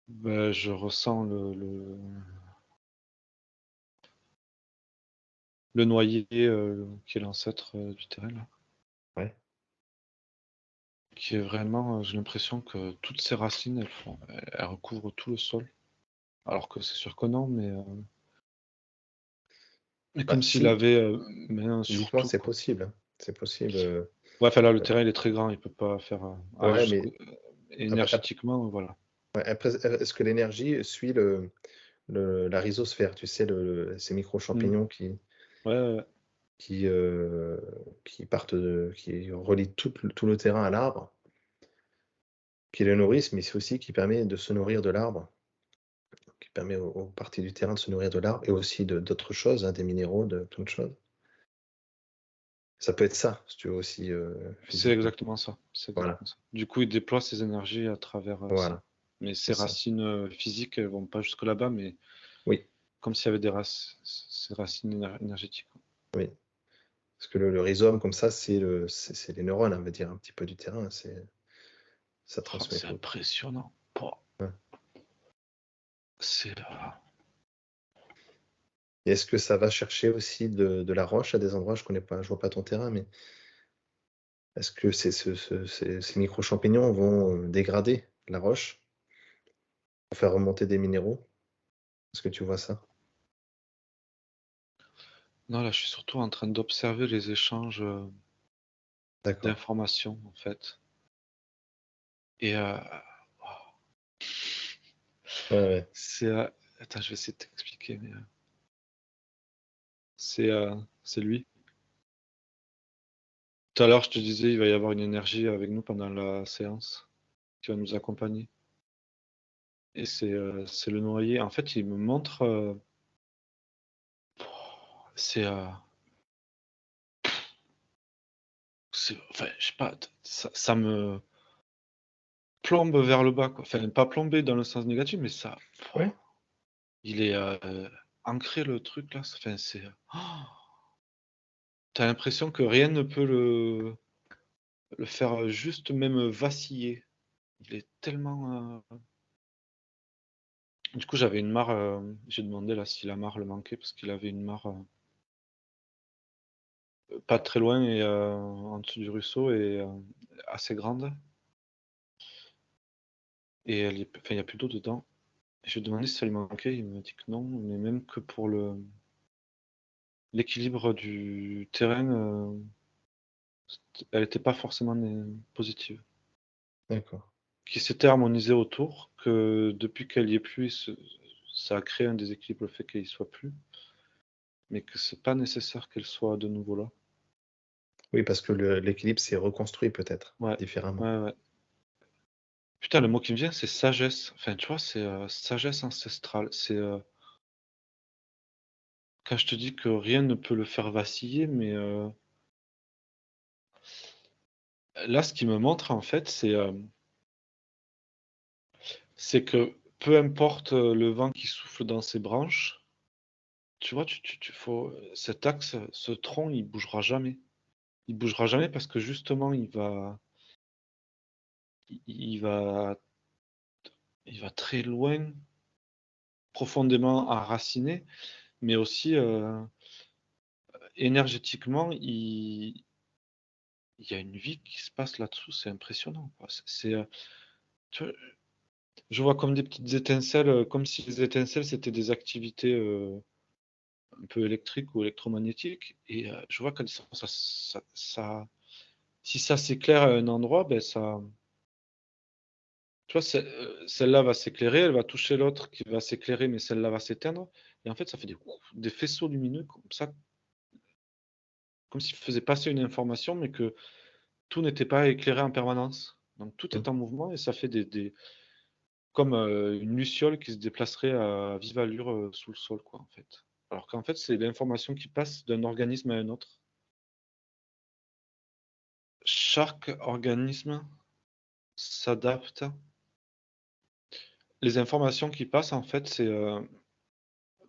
Bah, je ressens le noyer, qui est l'ancêtre, du terrain là, Ouais, qui est vraiment, j'ai l'impression que toutes ses racines, elles recouvrent tout le sol. Alors que c'est sûr que non, mais bah, comme s'il si, avait, main sur physiquement, tout, c'est quoi. possible, hein. C'est possible, Ouais, enfin là, le terrain, il est très grand, il peut pas faire, aller ouais, jusqu'au mais ap énergétiquement, voilà. ouais, après, est-ce que l'énergie suit la rhizosphère, tu sais, ces Mmh. micro-champignons Ouais, ouais, ouais. qui, heu, qui relient tout le terrain à l'arbre, qui le nourrissent, mais c'est aussi qui permet de se nourrir de l'arbre, qui permet aux parties du terrain de se nourrir de l'arbre et aussi d'autres choses, hein, des minéraux, de plein de choses. Ça peut être ça, si tu veux aussi, C'est physiquement. exactement ça, c'est Voilà, exactement ça. Du coup, il déploie ses énergies à travers, ça. voilà, Mais c'est ses ça. racines, physiques, elles vont pas jusque là-bas, mais Oui, comme s'il y avait ses racines énergétiques, quoi. oui. Parce que le rhizome comme ça, c'est les neurones, on va dire, un petit peu du terrain, ça Oh, transmet c'est tout. impressionnant. Pouah, Ouais. c'est, Et est-ce que ça va chercher aussi de la roche à des endroits? Je vois pas ton terrain, mais est-ce que ces micro-champignons vont, dégrader la roche pour faire remonter des minéraux? Est-ce que tu vois ça? non, là, je suis surtout en train d'observer les échanges, D'accord. d'informations, en fait, et waouh, Ouais, ouais. c'est, attends, je vais essayer de t'expliquer, mais, c'est lui. Tout à l'heure, je te disais, il va y avoir une énergie avec nous pendant la séance qui va nous accompagner, et c'est le noyer. En fait, il me montre, c'est, enfin, je sais pas, ça me plombe vers le bas, quoi. Enfin, pas plomber dans le sens négatif, mais ça, Ouais, il est, ancré le truc là, enfin, tu l'impression que rien ne peut le faire, juste même vaciller. Il est tellement, du coup, j'avais une mare, j'ai demandé là si la mare le manquait parce qu'il avait une mare, pas très loin et en dessous du ruisseau et assez grande et elle est enfin, il y a plus d'eau dedans. Et je lui ai demandé si ça lui manquait, il m'a dit que non, mais même que pour l'équilibre du terrain, elle était pas forcément positive. d'accord. Qui s'était harmonisé autour, que depuis qu'elle y est plus, ça a créé un déséquilibre, le fait qu'elle y soit plus, mais que c'est pas nécessaire qu'elle soit de nouveau là. Oui, parce que l'équilibre s'est reconstruit peut-être Ouais, différemment. ouais, ouais. Putain, le mot qui me vient, c'est sagesse. Enfin, tu vois, c'est, sagesse ancestrale. C'est, quand je te dis que rien ne peut le faire vaciller, mais, là, ce qu'il me montre, en fait, c'est que peu importe, le vent qui souffle dans ses branches, tu vois, tu faut cet axe, ce tronc, il bougera jamais. Il bougera jamais parce que justement, il il va il va très loin, profondément enraciné, mais aussi, énergétiquement, il y a une vie qui se passe là-dessous, c'est impressionnant, quoi. Tu vois, je vois comme des petites étincelles, comme si les étincelles, c'était des activités, un peu électriques ou électromagnétiques et je vois quand ça si ça s'éclaire à un endroit, ben ça tu vois, celle-là va s'éclairer, elle va toucher l'autre qui va s'éclairer, mais celle-là va s'éteindre et en fait, ça fait des faisceaux lumineux comme ça, comme s'il faisait passer une information, mais que tout n'était pas éclairé en permanence. Donc tout Mmh. est en mouvement et ça fait des comme, une luciole qui se déplacerait à vive allure, sous le sol, quoi, en fait. Alors qu'en fait, c'est l'information qui passe d'un organisme à un autre. Chaque organisme s'adapte. Les informations qui passent, en fait, c'est,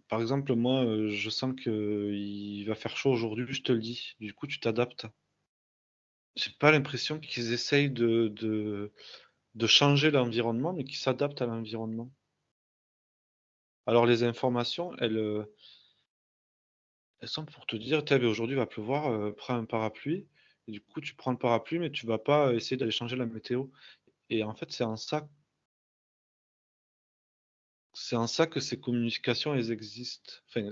par exemple, moi, je sens qu'il va faire chaud aujourd'hui, je te le dis. Du coup, tu t'adaptes. J'ai pas l'impression qu'ils essayent de changer l'environnement, mais qu'ils s'adaptent à l'environnement. Alors les informations, elles sont pour te dire: «Tiens, beh, aujourd'hui il va pleuvoir, prends un parapluie» et du coup tu prends le parapluie, mais tu vas pas essayer d'aller changer la météo et en fait c'est en ça que ces communications elles existent. Enfin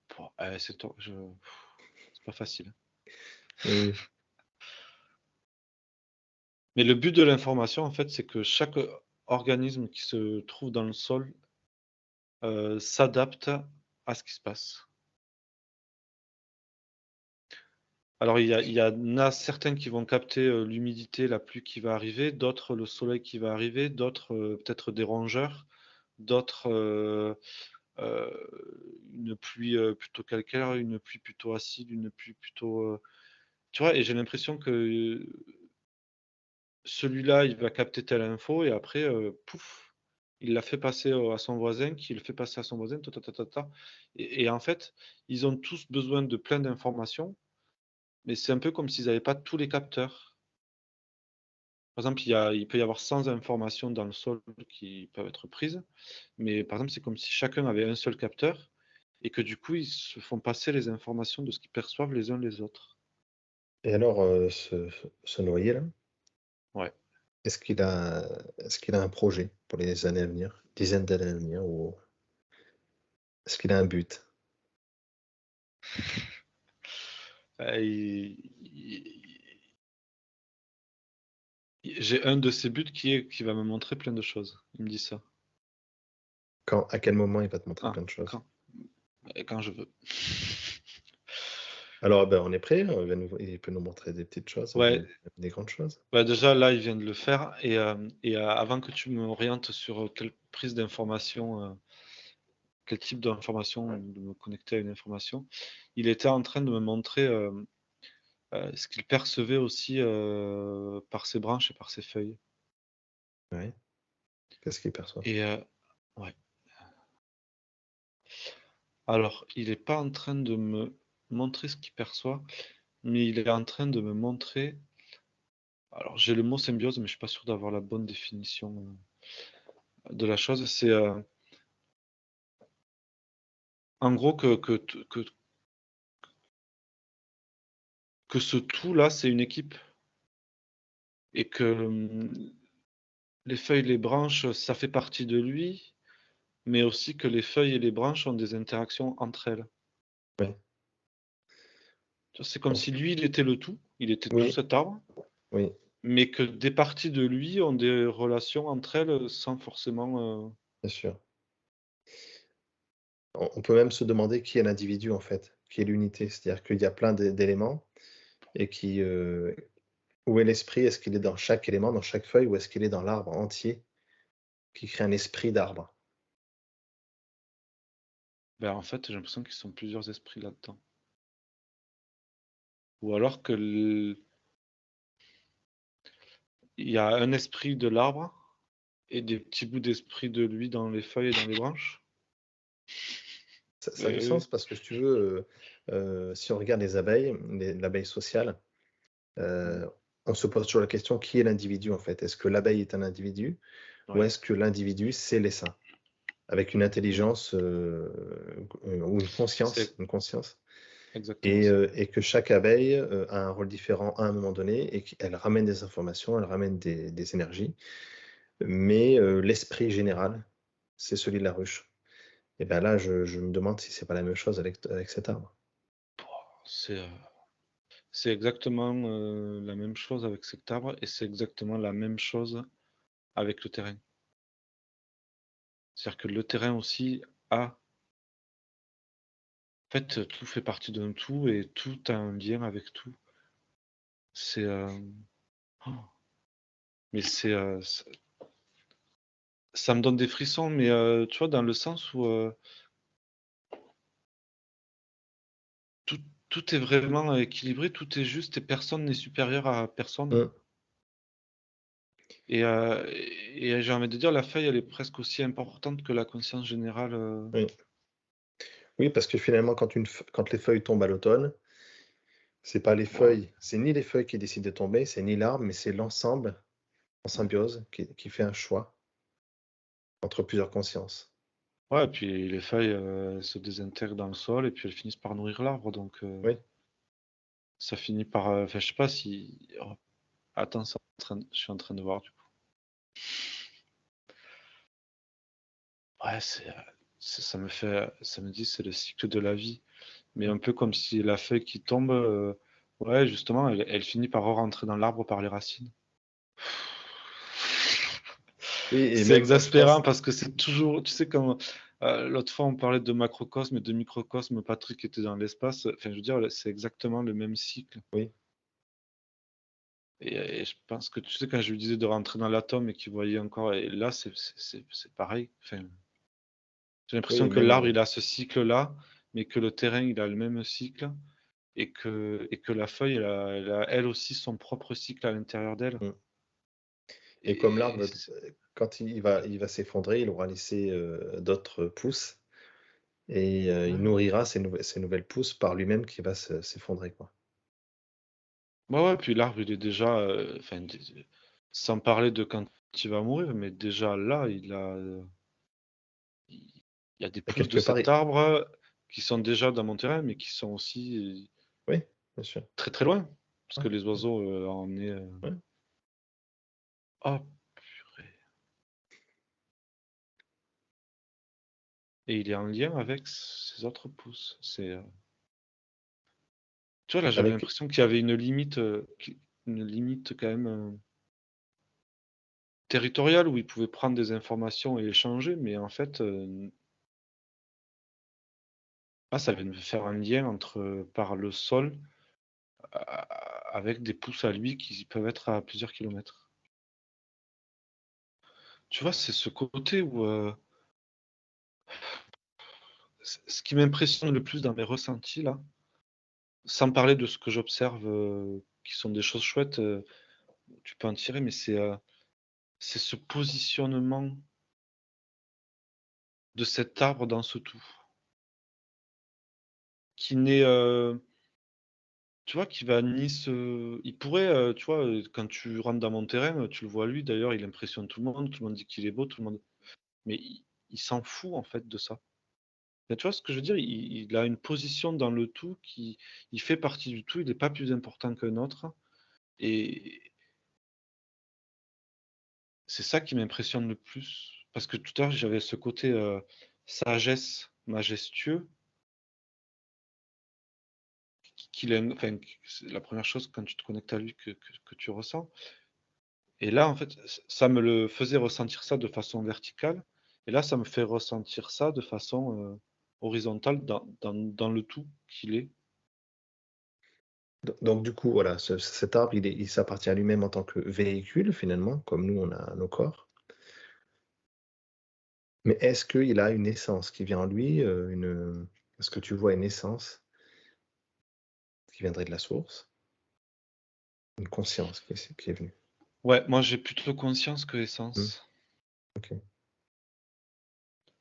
pouah, c'est toi c'est pas facile. Oui, Mais le but de l'information en fait, c'est que chaque organisme qui se trouve dans le sol, s'adapte à ce qui se passe. Alors il y en a certains qui vont capter, l'humidité, la pluie qui va arriver, d'autres le soleil qui va arriver, d'autres, peut-être des rongeurs, d'autres, une pluie, plutôt calcaire, une pluie plutôt acide, une pluie plutôt, tu vois? Et j'ai l'impression que celui-là, il va capter telle info et après, pouf, il la fait passer, à son voisin, qui le fait passer à son voisin, ta ta ta ta ta et en fait, ils ont tous besoin de plein d'informations, mais c'est un peu comme s'ils n'avaient pas tous les capteurs. Par exemple, il peut y avoir 100 informations dans le sol qui peuvent être prises, mais par exemple, c'est comme si chacun avait un seul capteur et que du coup, ils se font passer les informations de ce qu'ils perçoivent les uns les autres. et alors, ce noyer-là, Ouais. est-ce qu'il a est-ce qu'il a un projet pour les années à venir? Dizaines d'années à venir ou est-ce qu'il a un but? Il j'ai un de ses buts qui va me montrer plein de choses. Il me dit ça. Quand à quel moment il va te montrer Ah, plein de choses? quand je veux. Alors, ben, on est prêt, il peut nous montrer des petites choses, Ouais, des grandes choses. bah, déjà là, il vient de le faire et avant que tu m'orientes sur, quelle prise d'information, quel type d'information, de me connecter à une information, il était en train de me montrer, ce qu'il percevait aussi, par ses branches et par ses feuilles Ouais. Qu'est-ce qu'il perçoit? et ouais. Alors, il est pas en train de me montrer ce qu'il perçoit, mais il est en train de me montrer alors j'ai le mot symbiose, mais je suis pas sûr d'avoir la bonne définition, de la chose. C'est, en gros que ce tout-là, c'est une équipe et que, les feuilles, les branches, ça fait partie de lui, mais aussi que les feuilles et les branches ont des interactions entre elles. Oui. Tu vois? C'est comme Donc si lui, il était tout oui, cet arbre, oui, mais que des parties de lui ont des relations entre elles, sans forcément, bien sûr. On peut même se demander qui est l'individu, en fait, qui est l'unité. C'est-à-dire qu'il y a plein d'éléments et où est l'esprit? Est-ce qu'il est dans chaque élément, dans chaque feuille ou est-ce qu'il est dans l'arbre entier qui crée un esprit d'arbre? ben, en fait, j'ai l'impression qu'ils sont plusieurs esprits là-dedans. Ou alors que il y a un esprit de l'arbre et des petits bouts d'esprit de lui dans les feuilles et dans les branches. Ça a du Et sens parce que si tu veux, si on regarde les abeilles, l'abeille sociale, mmh, on se pose toujours la question: «Qui est l'individu, en fait?» Est-ce que l'abeille est un individu ou ouais, est-ce que l'individu, c'est l'essaim? Avec une mmh, intelligence, ou c'est une conscience exactement ça. et que chaque abeille, a un rôle différent à un moment donné et qu'elle ramène des informations, elle ramène des énergies, mais l'esprit général, c'est celui de la ruche et ben là, je me demande si c'est pas la même chose avec cet arbre. C'est, heu, c'est exactement, la même chose avec cet arbre et c'est exactement la même chose avec le terrain. C'est-à-dire que le terrain aussi a en fait, tout fait partie d'un tout et tout a un lien avec tout. C'est, mais ça me donne des frissons, mais, tu vois, dans le sens où, tout tout est vraiment équilibré, tout est juste et personne n'est supérieur à personne Mmh, et j'ai envie de dire la feuille, elle est presque aussi importante que la conscience générale, oui. Oui, parce que finalement, quand les feuilles tombent à l'automne, waouh, c'est ni les feuilles qui décident de tomber, c'est ni l'arbre, mais c'est l'ensemble en ouais. symbiose qui fait un choix entre plusieurs consciences. Ouais, puis les feuilles se désintègrent dans le sol et puis elles finissent par nourrir l'arbre. Donc Oui. ça finit par. Enfin, je sais pas si. Oh, attends, je suis en train de voir du coup. Ouais, ça me dit c'est le cycle de la vie. Mais un peu comme si la feuille qui tombe, ouais, justement, elle finit par rentrer dans l'arbre par les racines. Oui, et C'est même, je pense, exaspérant parce que c'est toujours, tu sais, comme l'autre fois on parlait de macrocosme et de microcosme, Patrick était dans l'espace, enfin je veux dire, c'est exactement le même cycle. oui, Et je pense que tu sais, quand je lui disais de rentrer dans l'atome et qu'il voyait encore, et là c'est pareil. Enfin, j'ai oui, l'impression et que même, l'arbre il a ce cycle-là, mais que le terrain il a le même cycle et que la feuille elle a elle aussi son propre cycle à l'intérieur d'elle. mm. Et comme Et l'arbre, quand il va s'effondrer, il aura laissé d'autres pousses et il ouais. nourrira ces nouvelles pousses par lui-même qui va s'effondrer, quoi. Ouais, ouais, puis l'arbre, il est déjà, enfin, sans parler de quand il va mourir, mais déjà là, il y a des Et pousses de quelque part, cet arbre qui sont déjà dans mon terrain, mais qui sont aussi oui, bien sûr. très très loin, parce Ouais, que les oiseaux en est. ouais. Oh, purée. Et il est en lien avec ces autres pousses. Tu vois, là, j'avais Avec, l'impression qu'il y avait une limite, une limite quand même territoriale où ils pouvaient prendre des informations et échanger, mais en fait, ça vient de me faire un lien entre par le sol avec des pousses à lui qui peuvent être à plusieurs kilomètres. Tu vois, c'est ce côté où ce qui m'impressionne le plus dans mes ressentis là, sans parler de ce que j'observe, qui sont des choses chouettes, tu peux en tirer, mais c'est ce positionnement de cet arbre dans ce tout, qui n'est, tu vois, qui va ni se il pourrait, tu vois, quand tu rentres dans mon terrain, tu le vois lui d'ailleurs, il impressionne tout le monde dit qu'il est beau, tout le monde mais il s'en fout en fait de ça. Mais tu vois ce que je veux dire? Il a une position dans le tout qui il fait partie du tout, il n'est pas plus important qu'un autre et c'est ça qui m'impressionne le plus. Parce que tout à l'heure, j'avais ce côté, sagesse, majestueux qu'il aime enfin, c'est la première chose quand tu te connectes à lui que tu ressens et là, en fait, ça me le faisait ressentir ça de façon verticale et là, ça me fait ressentir ça de façon, horizontale dans le tout qu'il est. donc du coup, voilà, cet arbre, il s'appartient à lui-même en tant que véhicule, finalement, comme nous, on a nos corps. Mais est-ce qu'il a une essence qui vient en lui, est-ce que tu vois une essence qui viendrait de la source? Une conscience qui est venue? Ouais, moi j'ai plutôt conscience que Mmh, essence. OK.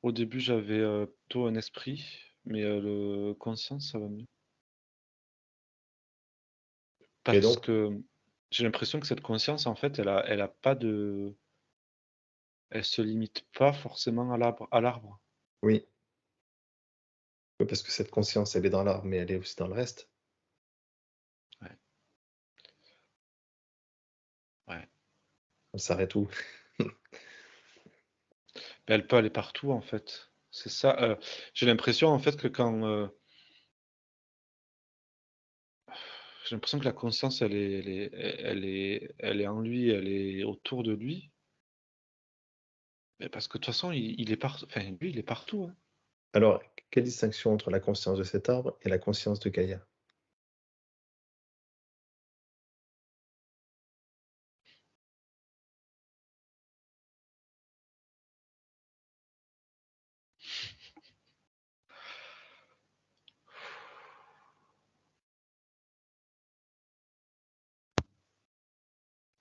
Au début, j'avais, plutôt un esprit, mais, le conscience, ça va mieux. Et Parce donc que j'ai l'impression que cette conscience, en fait, elle a pas de elle se limite pas forcément à l'arbre. oui, oui, parce que cette conscience, elle est dans l'arbre, mais elle est aussi dans le reste. Ouais, ouais. Elle s'arrête où? Mais elle peut aller partout, en fait. C'est ça, j'ai l'impression, en fait, que quand, j'ai l'impression que la conscience, elle est en lui, elle est autour de lui. Mais parce que de toute façon, il est partout enfin, lui, il est partout, hein. Alors, quelle distinction entre la conscience de cet arbre et la conscience de Gaïa?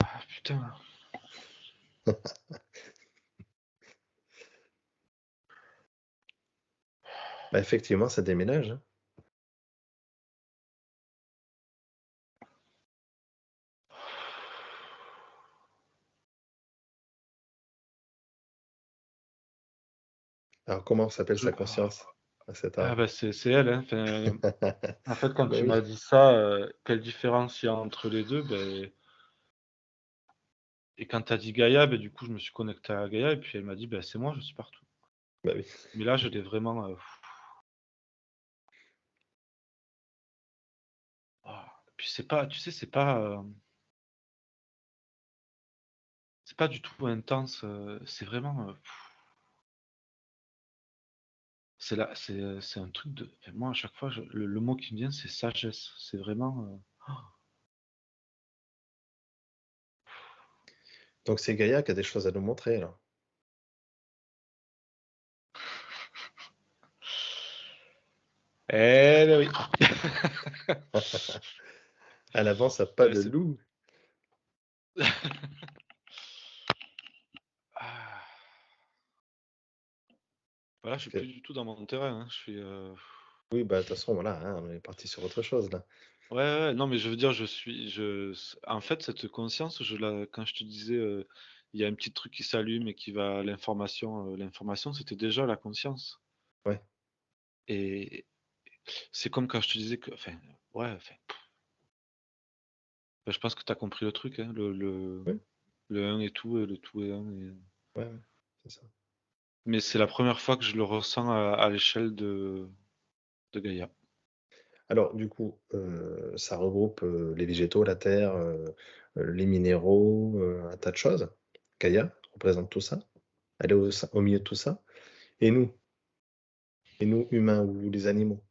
Ah putain! Bah, effectivement, ça déménage, hein. Alors comment s'appelle Je sa conscience à cet ah arbre? bah, c'est elle, hein, enfin, en fait, quand Bah tu oui, m'as dit ça, quelle différence il y a entre les 2, beh et quand tu as dit Gaïa, beh, du coup, je me suis connecté à Gaïa et puis elle m'a dit: «Bah, c'est moi, je suis partout». bah oui. Mais là, je l'ai vraiment, puis c'est pas tu sais, c'est pas du tout intense, c'est vraiment, c'est un truc de enfin, moi, à chaque fois, le mot qui me vient, c'est sagesse. C'est vraiment, Donc c'est Gaïa qui a des choses à nous montrer alors. eh beh, oui. Elle avance à pas de C'est loup. ah, voilà, je suis plus Que du tout dans mon terrain, hein. Je suis, oui, bah, de toute façon, voilà, hein, on est parti sur autre chose là. ouais, ouais, non, mais je veux dire, en fait, cette conscience, quand je te disais, il y a un petit truc qui s'allume et qui va l'information, c'était déjà la conscience Ouais, et c'est comme quand je te disais que enfin, ouais, enfin, bah, je pense que tu as compris le truc, hein, oui, le un est tout et le tout est un et ouais, ouais, c'est ça. mais c'est la première fois que je le ressens à l'échelle de Gaïa. Alors du coup, ça regroupe, les végétaux, la terre, les minéraux, un tas de choses. Gaïa représente tout ça. Elle est au milieu de tout ça. Et nous? Et nous, humains ou les animaux?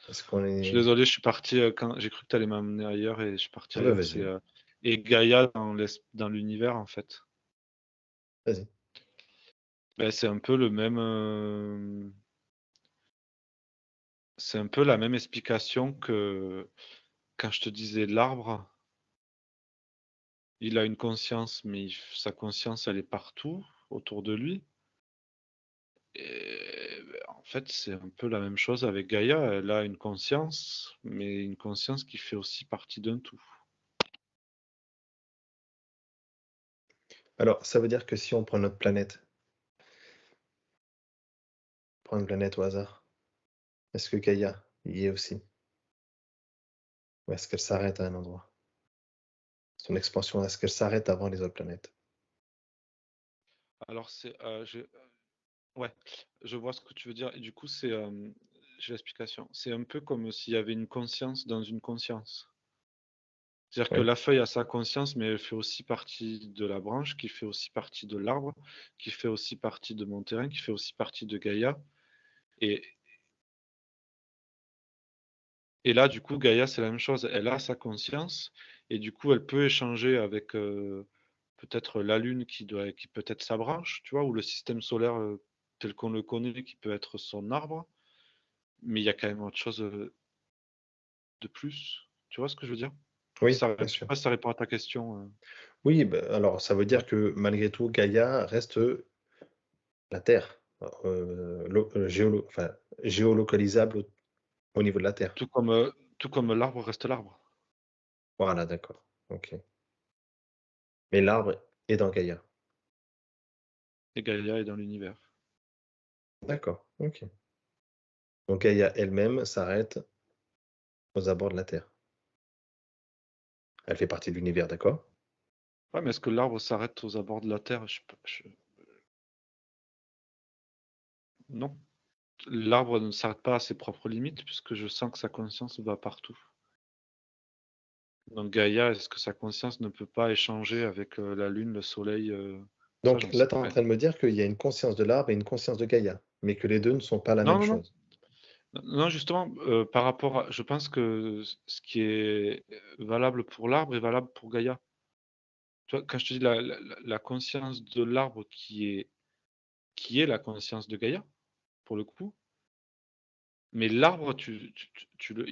Est-ce qu'on Je suis est désolé, je suis parti, quand j'ai cru que tu allais m'amener ailleurs et je suis parti ah bah, ailleurs, vas-y, et Gaïa dans l'univers, en fait. vas-y. Beh, c'est un peu la même explication que quand je te disais l'arbre, il a une conscience, mais sa conscience, elle est partout autour de lui et beh, en fait, c'est un peu la même chose avec Gaïa. Elle a une conscience, mais une conscience qui fait aussi partie d'un tout. Alors ça veut dire que si on prend notre planète, prend une planète au hasard, est-ce que Gaïa y est aussi? Ou est-ce qu'elle s'arrête à un endroit? Son expansion, est-ce qu'elle s'arrête avant les autres planètes? Alors ouais, je vois ce que tu veux dire et du coup, j'ai l'explication. C'est un peu comme s'il y avait une conscience dans une conscience. C'est-à-dire que Oui. la feuille a sa conscience, mais elle fait aussi partie de la branche, qui fait aussi partie de l'arbre, qui fait aussi partie de mon terrain, qui fait aussi partie de Gaïa. Et, et là, du coup, Gaïa, c'est la même chose. Elle a sa conscience, et du coup, elle peut échanger avec peut-être la Lune qui peut être sa branche, tu vois, ou le système solaire tel qu'on le connaît, qui peut être son arbre. Mais il y a quand même autre chose de plus. Tu vois ce que je veux dire? Oui, bien Je sais sûr. pas si ça répond à ta question. Oui, bah, alors ça veut Ouais. dire que malgré tout, Gaïa reste, la Terre, enfin, géolocalisable au niveau de la Terre. Tout comme l'arbre reste l'arbre. Voilà, d'accord, OK. Mais l'arbre est dans Gaïa. Et Gaïa est dans l'univers. D'accord, OK. Donc Gaïa elle-même s'arrête aux abords de la Terre. Elle fait partie de l'univers, d'accord? Ouais, mais est-ce que l'arbre s'arrête aux abords de la Terre? Non. L'arbre ne s'arrête pas à ses propres limites, puisque je sens que sa conscience va partout. Donc Gaïa, est-ce que sa conscience ne peut pas échanger avec la Lune, le Soleil? Ça, Donc j'en là, sais tu es en enfin, train de me dire qu'il y a une conscience de l'arbre et une conscience de Gaïa, mais que les 2 ne sont pas la non, même non, non. chose? Non, justement, par rapport à je pense que ce qui est valable pour l'arbre est valable pour Gaïa. Tu vois, quand je te dis la conscience de l'arbre qui est la conscience de Gaïa, pour le coup, mais l'arbre, tu le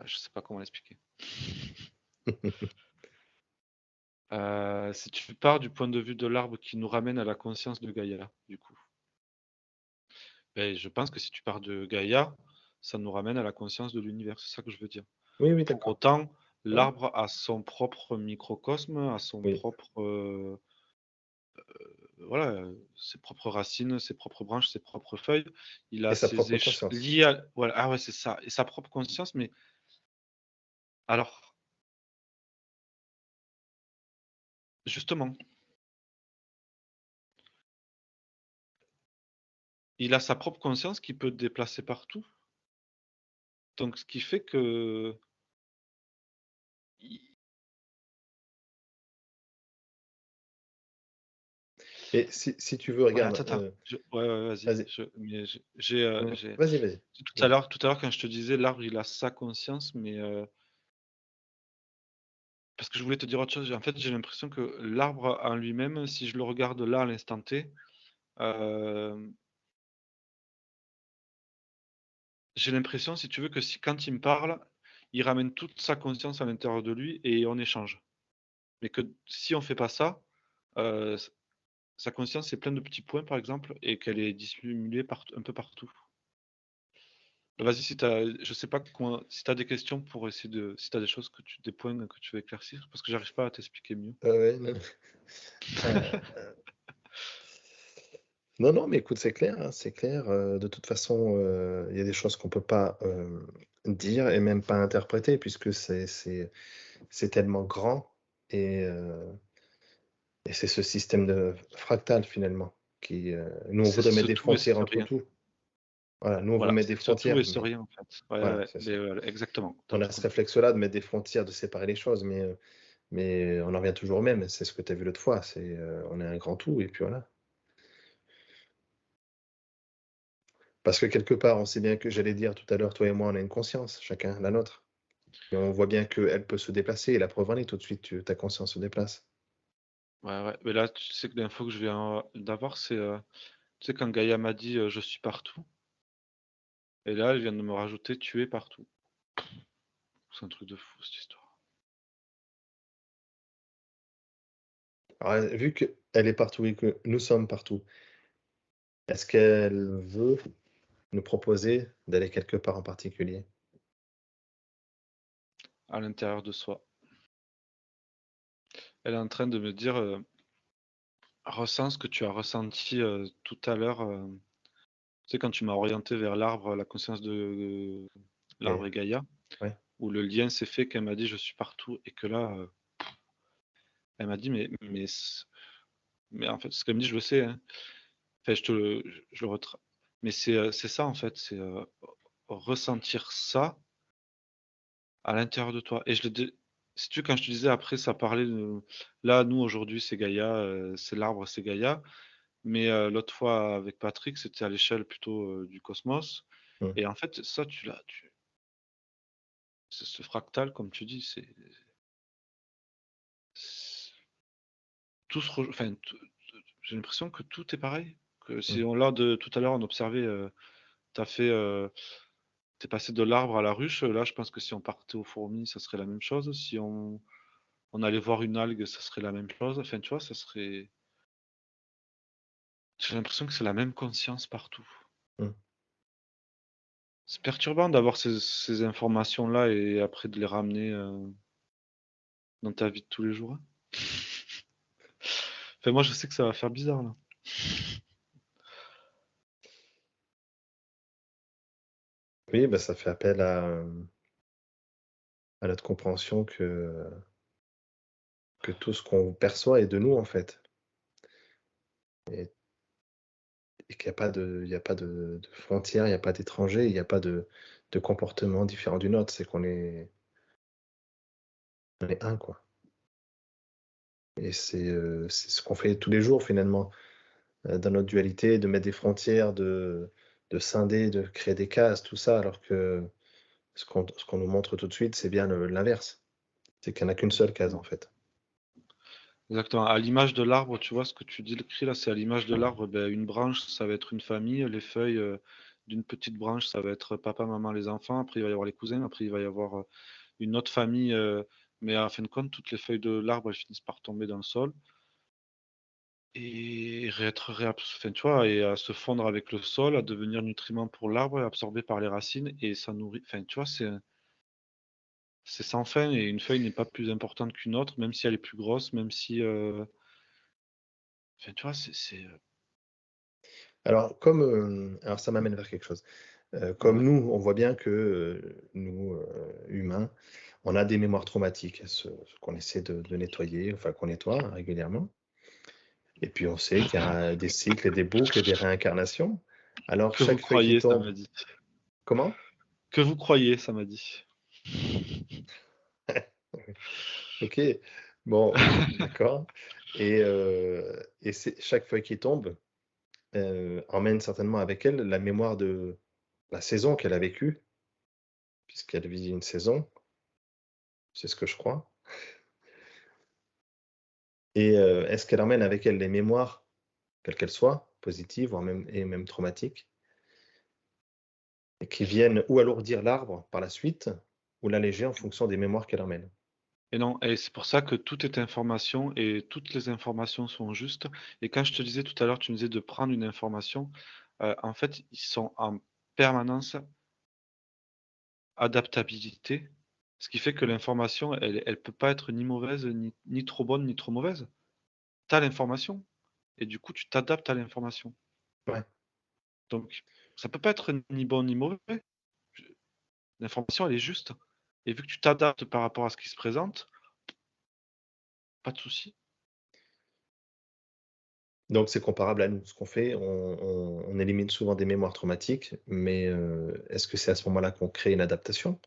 je sais pas comment l'expliquer. Si tu pars du point de vue de l'arbre qui nous ramène à la conscience de Gaïa, du coup, beh, je pense que si tu pars de Gaïa, ça nous ramène à la conscience de l'univers, c'est ça que je veux dire. Oui, oui, Pour d'accord. autant, Ouais, l'arbre a son propre microcosme, a son oui. propre, voilà, ses propres racines, ses propres branches, ses propres feuilles. Il Et a sa ses propre éch conscience. liés à voilà, ah ouais, c'est ça et sa propre conscience, mais alors, justement, il a sa propre conscience qui peut te déplacer partout. Donc ce qui fait que i Et si tu veux, ouais, regarde, attends, ouais, ouais, vas-y, vas-y. mais Vas-y, vas-y. Dis-moi. tout à l'heure quand je te disais l'arbre il a sa conscience, mais parce que je voulais te dire autre chose. En fait, j'ai l'impression que l'arbre en lui-même, si je le regarde là à l'instant T, hem, j'ai l'impression si tu veux que si quand il me parle, il ramène toute sa conscience à l'intérieur de lui et on échange. Mais que si on fait pas ça, s sa conscience c'est plein de petits points par exemple et qu'elle est dissimulée un peu partout. Vas-y, si tu je sais pas comment si tu as des questions pour essayer de si tu as des choses des points que tu veux éclaircir? Parce que j'arrive pas à t'expliquer mieux. Ouais, non, heu, non, non, mais écoute, c'est clair, hein, c'est clair, de toute façon, il y a des choses qu'on peut pas, dire et même pas interpréter puisque c'est tellement grand et heu et c'est ce système de fractal finalement qui, nous on C'est voudrait ce mettre des tout et frontières ce entre rien. tout. Voilà, nous on veut Voilà, mettre des c'est ce tout frontières, et ce mais rien en fait. Ouais, ouais, voilà, ouais, c'est mais ça. exactement, tu as On tout a ce compris. réflexe-là de mettre des frontières, de séparer les choses, mais on en revient toujours au même. C'est ce que tu as vu l'autre fois, c'est, on est un grand tout et puis voilà. Parce que quelque part, on sait bien que j'allais dire tout à l'heure, toi et moi, on a une conscience, chacun la nôtre et on voit bien qu'elle peut se déplacer et la preuve en est, tout de suite, ta conscience se déplace. Ouais, ouais, mais là, tu sais que l'info que je viens d'avoir, c'est, tu sais quand Gaïa m'a dit, «Je suis partout» et là, elle vient de me rajouter: «Tu es partout». C'est un truc de fou cette histoire. Alors, vu qu'elle est partout et que nous sommes partout, est-ce qu'elle veut nous proposer d'aller quelque part en particulier? À l'intérieur de soi. Elle est en train de me dire, «Ressens ce que tu as ressenti, tout à l'heure, tu sais quand tu m'as orienté vers l'arbre, la conscience de l'arbre Gaïa? et Gaïa, Ouais. où le lien s'est fait qu'elle m'a dit: «Je suis partout» et que là, elle m'a dit: mais en fait, ce qu'elle me dit, je le sais, hein. Enfin, je le retra mais c'est ça, en fait, c'est, ressentir ça à l'intérieur de toi et je le dé si tu veux, quand je te disais après ça parlait de là, nous, aujourd'hui, c'est Gaïa, c'est l'arbre, c'est Gaïa, mais l'autre fois avec Patrick, c'était à l'échelle plutôt, du cosmos Mmh. et en fait, ça, c'est ce fractal, comme tu dis, c'est tout se rej enfin, j'ai l'impression que tout est pareil, que Mmh. si on là, de tout à l'heure, on observait, tu as fait, tu passé de l'arbre à la ruche, là, je pense que si on partait aux fourmis, ça serait la même chose. Si on allait voir une algue, ça serait la même chose. Enfin, tu vois, ça serait j'ai l'impression que c'est la même conscience partout. Mmh. C'est perturbant d'avoir ces informations-là et après de les ramener, dans ta vie de tous les jours, hein. Enfin, moi, je sais que ça va faire bizarre, là. Oui, bah, ça fait appel à notre compréhension que tout ce qu'on perçoit est de nous, en fait et qu'il y a pas de frontières, il y a pas d'étrangers, il y a pas de comportement différent du nôtre. C'est qu'on est on est un, quoi et c'est ce qu'on fait tous les jours, finalement, dans notre dualité, de mettre des frontières, de scinder, de créer des cases, tout ça, alors que ce qu'on nous montre tout de suite, c'est bien l'inverse. C'est qu'il y en a qu'une seule case, en Exactement. fait. Exactement. À l'image de l'arbre, tu vois, ce que tu décris là, c'est à l'image de l'arbre, ben, une branche, ça va être une famille, les feuilles, d'une petite branche, ça va être papa, maman, les enfants, après il va y avoir les cousins, après il va y avoir, une autre famille, mais en fin de compte, toutes les feuilles de l'arbre, elles finissent par tomber dans le sol et être enfin, tu vois? Et à se fondre avec le sol, à devenir nutriment pour l'arbre, absorbé par les racines et ça nourrit enfin, tu vois? C'est sans fin et une feuille n'est pas plus importante qu'une autre, même si elle est plus grosse, même si, Enfin, tu vois, Alors ça m'amène vers quelque chose. Comme ouais. nous, on voit bien que, nous, humains, on a des mémoires traumatiques, ce qu'on essaie de nettoyer, enfin qu'on nettoie hein, régulièrement. Et puis on sait qu'il y a des cycles et des boucles et des réincarnations. Alors Que vous chaque feuille qui croyez, ça tombe m'a dit. comment? Que vous croyez, ça m'a dit. OK, bon, d'accord et c'est chaque feuille qui tombe, emmène certainement avec elle la mémoire de la saison qu'elle a vécue, puisqu'elle vit une saison, c'est ce que je crois et est-ce qu'elle emmène avec elle les mémoires, quelles qu'elles soient, positives, voire même traumatiques et qui viennent ou alourdir l'arbre par la suite ou l'alléger en fonction des mémoires qu'elle emmène? Et non, et c'est pour ça que tout est information et toutes les informations sont justes. Et quand je te disais tout à l'heure, tu me disais de prendre une information, en fait, ils sont en permanence adaptabilité, ce qui fait que l'information, elle peut pas être ni mauvaise, ni trop bonne, ni trop mauvaise. Tu as l'information et du coup, tu t'adaptes à l'information. Ouais. Donc ça peut pas être ni bon ni mauvais. Je L'information, elle est juste et vu que tu t'adaptes par rapport à ce qui se présente, pas de souci. Donc c'est comparable à nous. Ce qu'on fait, on élimine souvent des mémoires traumatiques, mais est-ce que c'est à ce moment-là qu'on crée une adaptation?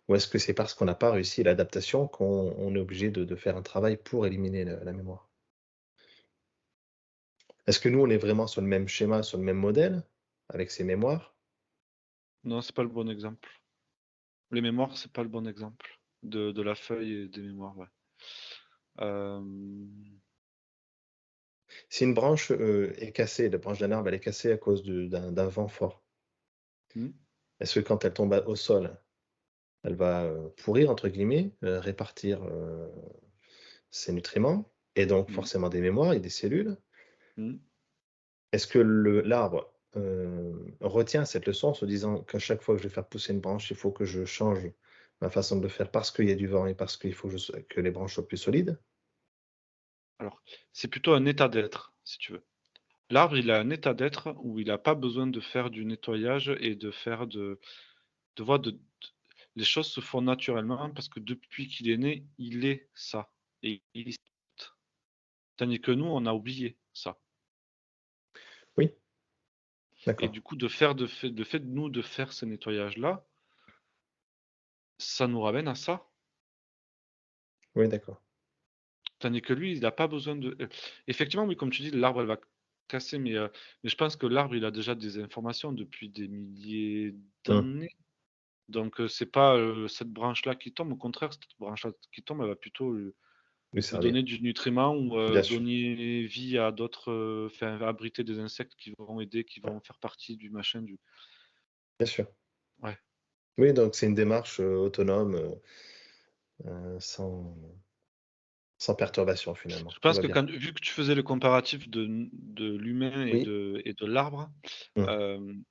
Ou est-ce que c'est parce qu'on n'a pas réussi l'adaptation qu'on est obligé de faire un travail pour éliminer la mémoire? Est-ce que nous, on est vraiment sur le même schéma, sur le même modèle, avec ces mémoires? Non, c'est pas le bon exemple. Les mémoires, c'est pas le bon exemple de la feuille et des mémoires, ouais. Hem, Si une branche, est cassée, la branche d'un arbre, elle est cassée à cause d'un vent fort, mmh, est-ce que quand elle tombe au sol, elle va, «pourrir» entre guillemets, répartir, ses nutriments et donc mmh, forcément des mémoires et des cellules? mmh. Est-ce que l'arbre, retient cette leçon en se disant qu'à chaque fois que je vais faire pousser une branche, il faut que je change ma façon de le faire parce qu'il y a du vent et parce qu'il faut que les branches soient plus solides? Alors, c'est plutôt un état d'être, si tu veux. L'arbre, il a un état d'être où il a pas besoin de faire du nettoyage et de faire de voir de les choses se font naturellement parce que depuis qu'il est né, il est ça et il est tandis que nous, on a oublié ça Oui, et d'accord. du coup de nous de faire ce nettoyage-là, ça nous ramène à ça. Oui, d'accord. Tandis que lui, il a pas besoin de effectivement, oui, comme tu dis, l'arbre, elle va casser, mais je pense que l'arbre, il a déjà des informations depuis des milliers Mmh. d'années. Donc, c'est pas, cette branche-là qui tombe, au contraire, cette branche-là qui tombe, elle va plutôt Lui lui servir. donner du nutriment ou, Bien sûr, donner vie à d'autres, enfin, abriter des insectes qui vont aider, qui vont faire partie du machin, du bien sûr. ouais. Oui, donc c'est une démarche, autonome, sans perturbation finalement. Je Tout pense va que bien. quand vu que tu faisais le comparatif de l'humain Oui. et de l'arbre, Mmh. hem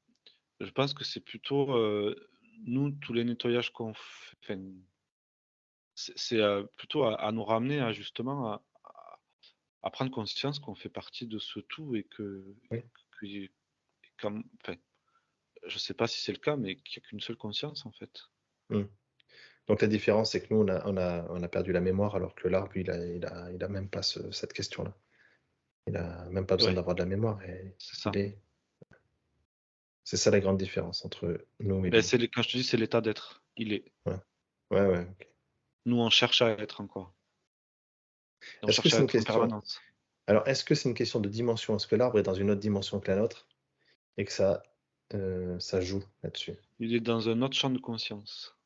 je pense que c'est plutôt, nous, tous les nettoyages qu'on enfin, c'est, plutôt à nous ramener à justement à prendre conscience qu'on fait partie de ce tout et Oui. que comme enfin, je sais pas si c'est le cas, mais qu'il y a qu'une seule conscience, en fait. Mmh. Donc la différence, c'est que nous, on a perdu la mémoire alors que l'arbre, il a même pas cette question-là. Il a même pas besoin Ouais, d'avoir de la mémoire et c'est il ça. est c'est ça la grande différence entre nous et Ben lui. c'est les quand je te dis, c'est l'état d'être. Il est. Ouais. Ouais, ouais, OK. Nous, on cherche à être encore. On Est-ce que cherche c'est à une être en question permanence. alors est-ce que c'est une question de dimension? Est-ce que l'arbre est dans une autre dimension que la nôtre et que ça joue là-dessus? Il est dans un autre champ de conscience.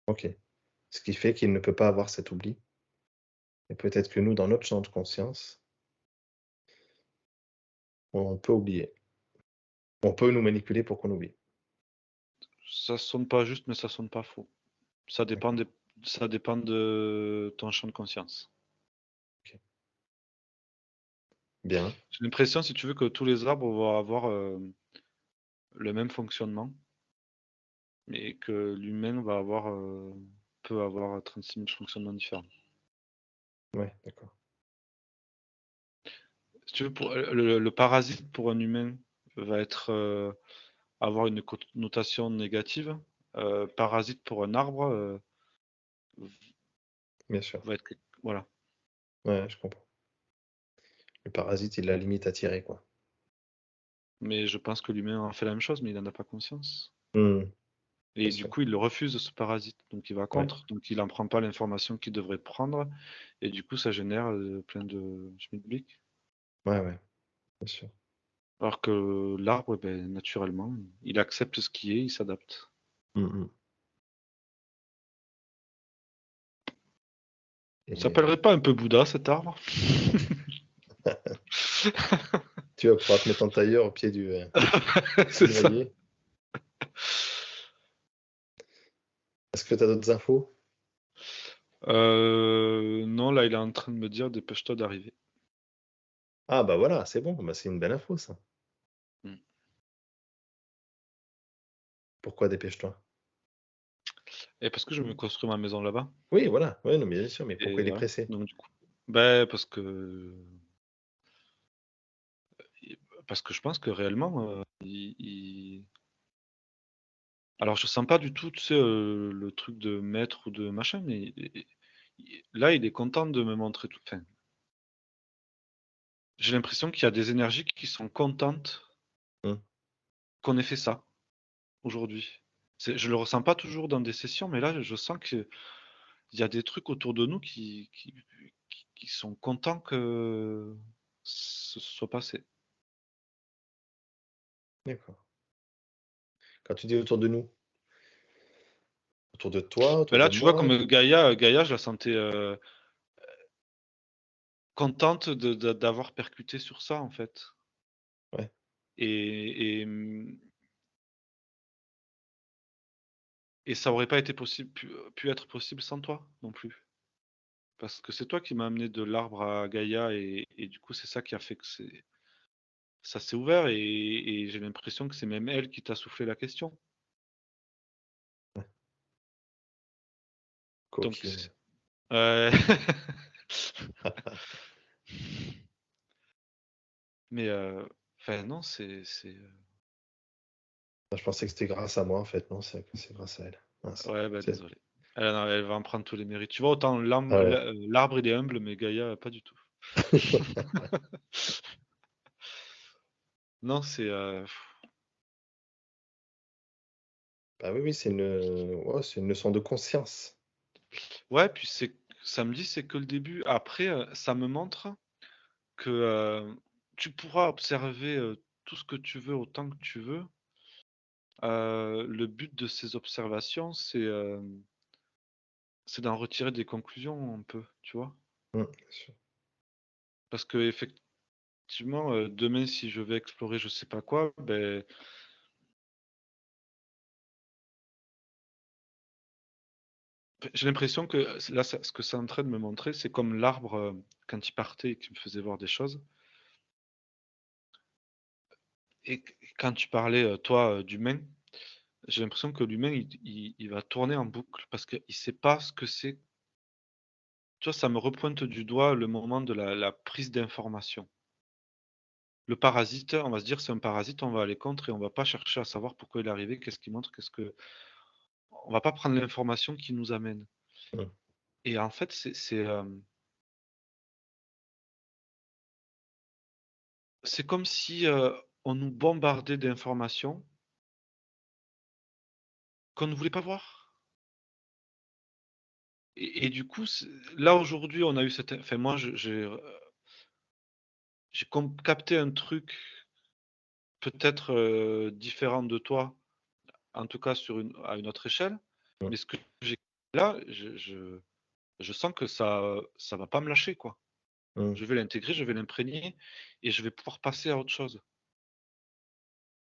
OK. Ce qui fait qu'il ne peut pas avoir cet oubli et peut-être que nous, dans notre champ de conscience, on peut oublier. On peut nous manipuler pour qu'on oublie. Ça sonne pas juste, mais ça sonne pas faux. Ça dépend D'accord. des ça dépend de ton champ de conscience. OK. Bien. J'ai l'impression, si tu veux, que tous les arbres vont avoir, le même fonctionnement, mais que l'humain va avoir, peut avoir 36 000 fonctionnements différents. Ouais, d'accord. Si tu veux, pour le parasite pour un humain va être avoir une connotation négative. Parasite pour un arbre Bien sûr. va être voilà. Ouais, je comprends. Le parasite, il a la limite à tirer, quoi. Mais je pense que l'humain en fait la même chose, mais il en a pas conscience. Mmh. Bien Et du sûr. coup, il le refuse ce parasite, donc il va Ouais. contre, donc il en prend pas l'information qu'il devrait prendre, et du coup, ça génère plein de schmilblick. Ouais, ouais, bien sûr. Alors que l'arbre, ben, naturellement, il accepte ce qui est, il s'adapte. Mmh mh. Il Et s'appellerait pas un peu Bouddha cet arbre? tu vas pouvoir te mettre en tailleur au pied du C'est ça. grelier. Est-ce que tu as d'autres infos? Non, là, il est en train de me dire: «Dépêche-toi d'arriver». Ah bah voilà, c'est bon, bah, c'est une belle info ça. Mmh. Pourquoi dépêche-toi? Et parce que je me construis ma maison là-bas, Oui, voilà, ouais, non, mais bien sûr, mais pourquoi et il est voilà, pressé? donc du coup, ben parce que je pense que réellement, il alors je sens pas du tout, tu sais, le truc de maître ou de machin, mais là, il est content de me montrer tout, enfin, j'ai l'impression qu'il y a des énergies qui sont contentes Mmh, qu'on ait fait ça, aujourd'hui. Je le ressens pas toujours dans des sessions, mais là, je sens qu'il y a des trucs autour de nous qui sont contents que ce soit passé. d'accord. Quand tu dis autour de nous, autour de toi, Mais autour là, de tu vois, moi? comme Gaïa, je la sentais, contente d'avoir percuté sur ça, en fait, Ouais, et et ça aurait pas été possible pu être possible sans toi, non plus. Parce que c'est toi qui m'as amené de l'arbre à Gaïa, et du coup, c'est ça qui a fait que ça s'est ouvert, et j'ai l'impression que c'est même elle qui t'a soufflé la question. ouais, Donc coquine. ouais. Mais enfin non, Ah, je pensais que c'était grâce à moi en fait, non, c'est grâce à elle. Mince. ouais, bah, C'est désolé. Elle va en prendre tous les mérites. Tu vois, autant ah ouais. l'arbre, il est humble, mais Gaïa, pas du tout. Non, Bah oui, oui, c'est une leçon de conscience. ouais, puis samedi, c'est que le début. Après, ça me montre que, tu pourras observer, tout ce que tu veux, autant que tu veux. Le but de ces observations, c'est d'en retirer des conclusions un peu, tu vois? Bien sûr. Parce qu'effectivement, demain, si je vais explorer je sais pas quoi, ben j'ai l'impression que là, ce que c'est en train de me montrer, c'est comme l'arbre, quand il partait et qu'il me faisait voir des choses, et quand tu parlais, toi, d'humain, j'ai l'impression que l'humain, il va tourner en boucle parce qu'il sait pas ce que c'est. Tu vois, ça me repointe du doigt le moment de la prise d'information. Le parasite, on va se dire: «C'est un parasite», on va aller contre et on va pas chercher à savoir pourquoi il est arrivé, qu'est-ce qu'il montre, on va pas prendre l'information qui nous amène, Mmh. et en fait, c'est comme si, on nous bombardait d'informations qu'on ne voulait pas voir, et du coup, là, aujourd'hui, on a eu cette enfin moi, j'ai capté un truc peut-être, différent de toi, en tout cas à une autre échelle, Mmh. mais ce que j'ai là, je sens que ça va pas me lâcher, quoi. Mmh. Je vais l'intégrer, je vais l'imprégner, et je vais pouvoir passer à autre chose,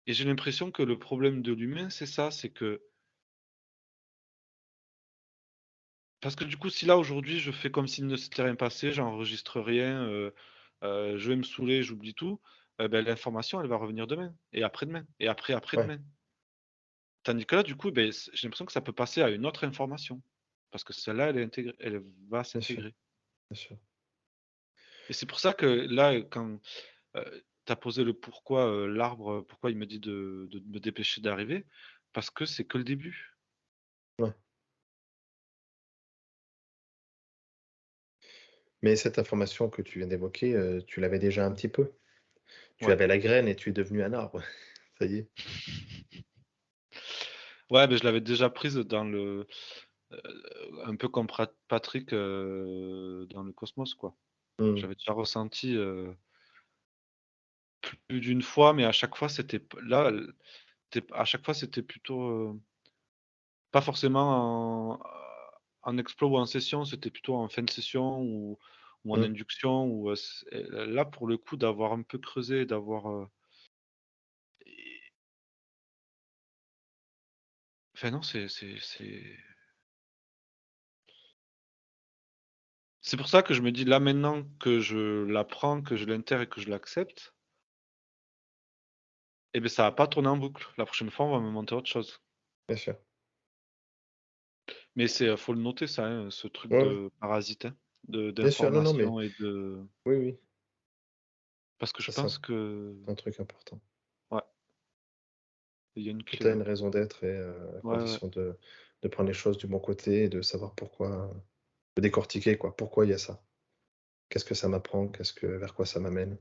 et j'ai l'impression que le problème de l'humain, c'est ça, c'est que parce que du coup, si là, aujourd'hui, je fais comme s'il ne s'était rien passé, j'enregistre rien, je vais me saouler, j'oublie tout, bah, l'information, elle va revenir demain et après-demain et Ouais, après-demain. Tandis que là, du coup, beh, j'ai l'impression que ça peut passer à une autre information parce que celle-là, elle va bien sûr, s'intégrer. bien sûr. Et c'est pour ça que là, quand, tu as posé le pourquoi, l'arbre, pourquoi il me dit de me dépêcher d'arriver, parce que c'est que le début. Ouais. Mais cette information que tu viens d'évoquer, tu l'avais déjà un petit peu? Tu Ouais. avais la graine et tu es devenu un arbre. Ça y est. Ouais, beh, je l'avais déjà prise dans un peu comme Patrick, dans le cosmos, quoi. Mmh. J'avais déjà ressenti, plus d'une fois, mais à chaque fois c'était p là, à chaque fois c'était plutôt, pas forcément en explo ou en session, c'était plutôt en fin de session ou en Mmh. induction ou, là pour le coup d'avoir un peu creusé, d'avoir, et enfin non, c'est pour ça que je me dis là maintenant que je l'apprends, que je l'intègre et que je l'accepte, et beh, ça va pas tourner en boucle. La prochaine fois, on va me monter autre chose. Bien sûr. Mais faut le noter ça, hein, ce truc Ouais, ouais. de parasite, hein, de Bien sûr, non, non, mais d'information et de oui, oui, parce que je ça pense que c'est un truc important. ouais, il y a une Tout clé a là. une raison d'être et à Ouais, ouais. condition de prendre les choses du bon côté et de savoir pourquoi, de décortiquer quoi. Pourquoi il y a ça? Qu'est-ce que ça m'apprend? Vers quoi ça m'amène?